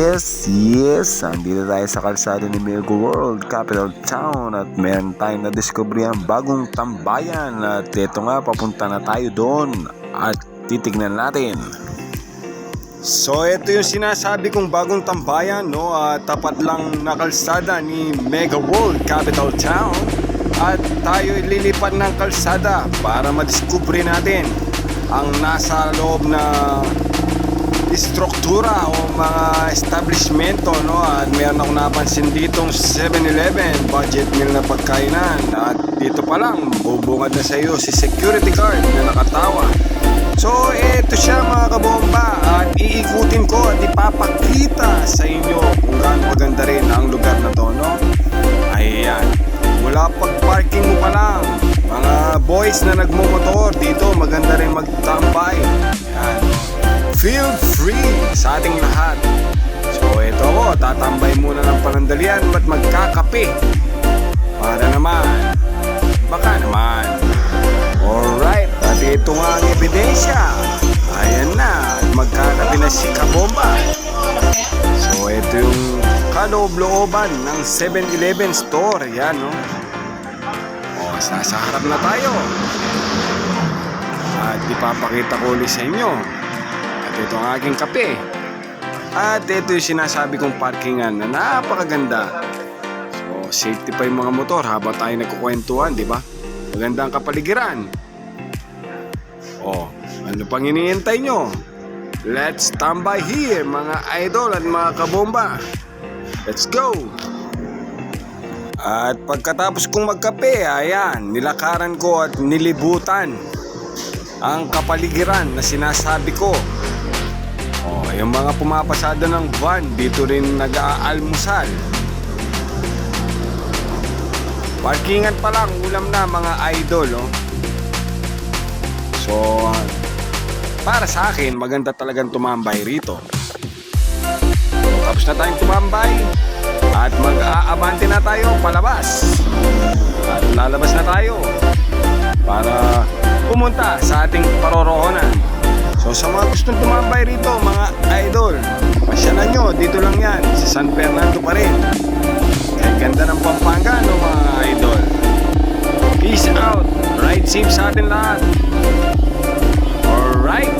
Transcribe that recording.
Yes, andito tayo sa kalsada ni Mega World, capital town, at meron tayong nadiscovery ang bagong tambayan at ito nga, papunta na tayo doon at titignan natin. So ito yung sinasabi kong bagong tambayan, no? Tapat lang na kalsada ni Mega World, capital town, at tayo lilipat ng kalsada para madiscovery natin ang nasa loob na struktura o mga establishmento, no? At meron akong napansin ditong 7-Eleven budget meal na pagkainan, at dito pa lang bubungad na sa iyo si security guard na nakatawa. So eto siya mga kabomba, at iikutin ko at ipapakita sa inyo kung gaano maganda rin ang lugar na to, no? Ayan, mula pag-parking mo pa lang, mga boys na nagmumotor dito, maganda rin magtambay. Ayan, feel free sa ating lahat. So ito ako, tatambay muna ng panandalian at magkakape para naman, baka naman. Alright, at ito nga ang ebidensya. Ayan na, magkakape na si Kabomba. So ito yung kaloob-looban ng 7-Eleven store. Yan, no? O, sa harap na tayo. At ipapakita ko ulit sa inyo. At ito ang aking kape. At ito yung sinasabi kong parkingan na napakaganda. So safety pa yung mga motor habang tayo nagkukwentuhan, di ba? Maganda ang kapaligiran. Oh, ano pang iniintay nyo? Let's tambay here, mga idol at mga kabomba. Let's go! At pagkatapos kong magkape, ayan, nilakaran ko at nilibutan ang kapaligiran na sinasabi ko. Oh, yung mga pumapasada ng van dito rin nag-aalmusal. Parkingan pa lang, ulam na mga idol, oh. So, para sa akin, maganda talagang tumambay rito. Tapos na tayong tumambay at mag-aabante na tayo palabas. At lalabas na tayo para pumunta sa ating paroroonan. So sa mga gustong tumambay rito, mga idol, pasyanan nyo, dito lang yan, sa San Fernando pa rin. Kaya ganda ng Pampanga, no, mga idol. Peace out, ride safe sa atin lahat. Alright.